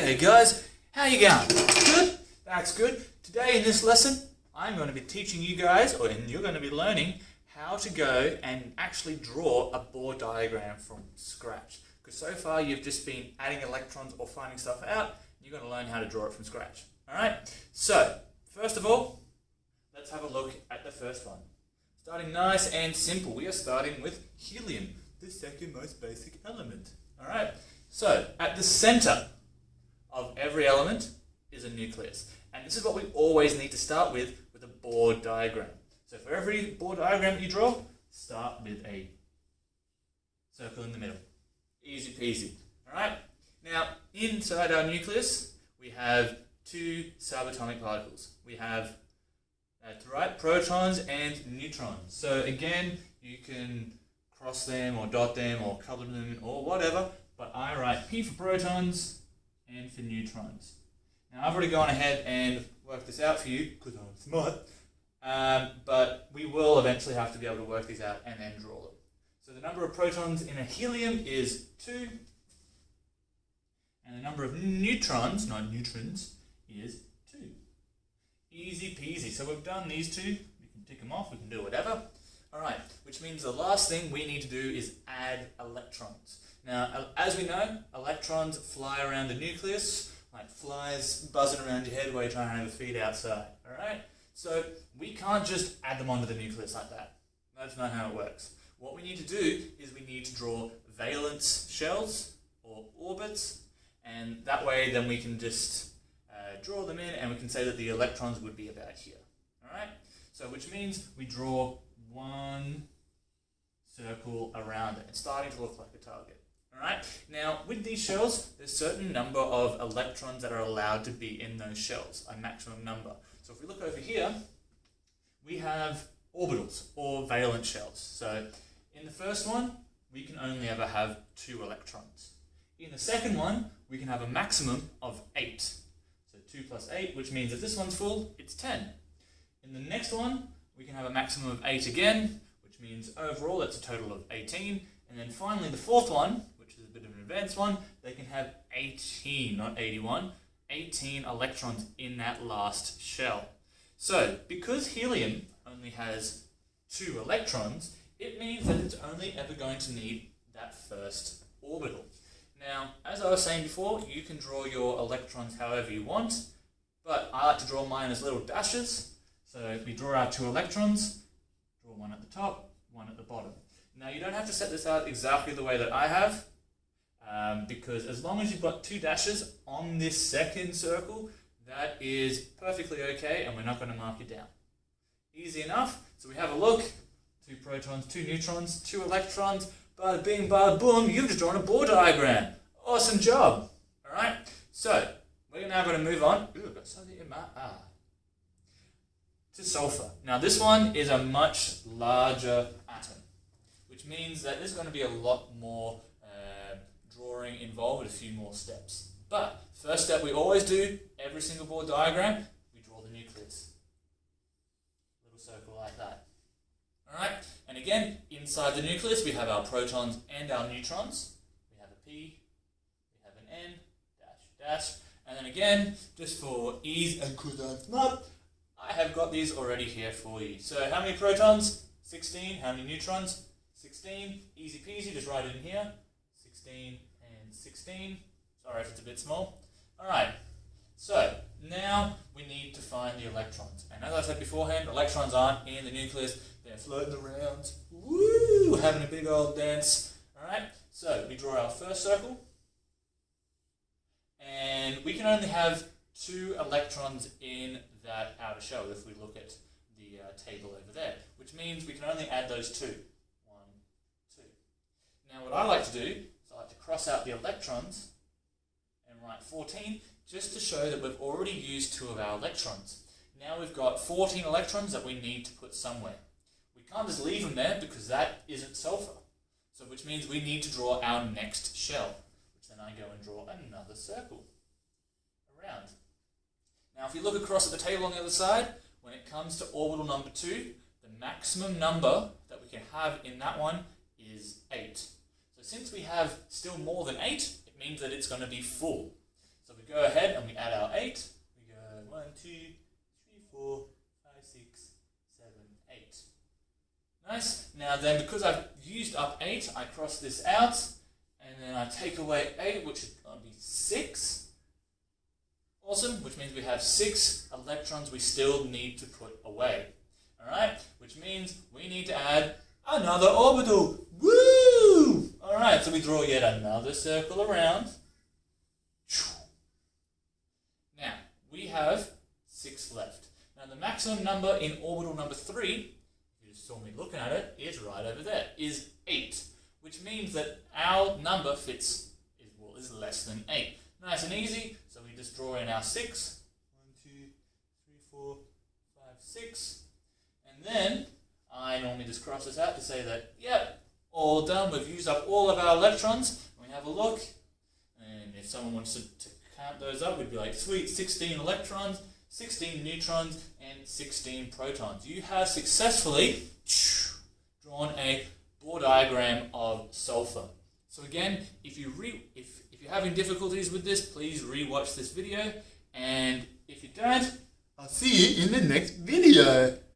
Hey guys, how you going? Good? That's good. Today in this lesson, I'm going to be teaching you guys, and you're going to be learning how to go and actually draw a Bohr diagram from scratch. Because so far you've just been adding electrons or finding stuff out, you're going to learn how to draw it from scratch. Alright, so first of all, let's have a look at the first one. Starting nice and simple, we are starting with helium, the second most basic element. Alright, so at the center of every element is a nucleus. And this is what we always need to start with a Bohr diagram. So for every Bohr diagram you draw, start with a circle in the middle. Easy peasy. Alright? Now, inside our nucleus, we have two subatomic particles. We have, that's right, protons and neutrons. So again, you can cross them or dot them or color them or whatever, but I write P for protons and for neutrons. Now I've already gone ahead and worked this out for you because I'm smart, but we will eventually have to be able to work these out and then draw them. So the number of protons in a helium is 2, and the number of neutrons, not neutrons, is 2. Easy peasy. So we've done these two, we can tick them off, we can do whatever. Alright, which means the last thing we need to do is add electrons. Now, as we know, electrons fly around the nucleus, like flies buzzing around your head while you're trying to have a feed outside. Alright? So, we can't just add them onto the nucleus like that. That's not how it works. What we need to do is we need to draw valence shells, or orbits, and that way then we can just draw them in and we can say that the electrons would be about here. Alright? So, which means we draw one circle around it. It's starting to look like a target. Alright, now with these shells, there's a certain number of electrons that are allowed to be in those shells, a maximum number. So if we look over here, we have orbitals, or valence shells. So in the first one, we can only ever have 2 electrons. In the second one, we can have a maximum of 8. So 2 plus 8, which means if this one's full, it's 10. In the next one, we can have a maximum of 8 again, which means overall that's a total of 18. And then finally the fourth one, which is a bit of an advanced one, they can have 18, not 81, 18 electrons in that last shell. So, because helium only has 2 electrons, it means that it's only ever going to need that first orbital. Now, as I was saying before, you can draw your electrons however you want, but I like to draw mine as little dashes. So if we draw our 2 electrons, draw one at the top, one at the bottom. Now you don't have to set this out exactly the way that I have, because as long as you've got 2 dashes on this second circle, that is perfectly okay and we're not going to mark it down. Easy enough. So we have a look, 2 protons, 2 neutrons, 2 electrons, bada bing, bada boom, you've just drawn a Bohr diagram. Awesome job. Alright, so we're now going to move on. Ooh, I've got something in my eye. To sulfur. Now this one is a much larger atom, which means that there's going to be a lot more drawing involved with a few more steps. But first step we always do, every single Bohr diagram, we draw the nucleus. Little circle like that. Alright, and again, inside the nucleus we have our protons and our neutrons. We have a P, we have an N, dash, dash, and then again, just for ease and because I'm smart, I have got these already here for you. So how many protons? 16. How many neutrons? 16. Easy peasy, just write it in here. 16 and 16. Sorry if it's a bit small. Alright, so now we need to find the electrons. And as I said beforehand, electrons aren't in the nucleus. They're floating around. Woo! Having a big old dance. Alright, so we draw our first circle. And we can only have 2 electrons in that outer shell if we look at the table over there, which means we can only add those 2. 1, 2. Now what I like to do is I like to cross out the electrons and write 14 just to show that we've already used 2 of our electrons. Now we've got 14 electrons that we need to put somewhere. We can't just leave them there because that isn't sulfur. So which means we need to draw our next shell, which then I go and draw another circle around. Now if you look across at the table on the other side, when it comes to orbital number 2, the maximum number that we can have in that one is 8. So since we have still more than 8, it means that it's going to be full. So we we go ahead and we add our 8. We go 1, 2, 3, 4, 5, 6, 7, 8. Nice. Now then, because I've used up 8, I cross this out, and then I take away 8, which is going to be 6. Awesome, which means we have 6 electrons we still need to put away. Alright, which means we need to add another orbital. Woo! Alright, so we draw yet another circle around. Now, we have 6 left. Now, the maximum number in orbital number 3, if you just saw me looking at it, is right over there, is 8. Which means that our number is less than 8. Nice and easy, so we just draw in our 6. 1, 2, 3, 4, 5, 6. And then, I normally just cross this out to say that, yep, all done, we've used up all of our electrons. We have a look, and if someone wants to count those up, we'd be like, sweet, 16 electrons, 16 neutrons, and 16 protons. You have successfully drawn a Bohr diagram of sulfur. So again, if you're having difficulties with this, please re-watch this video, and if you don't, I'll see you in the next video.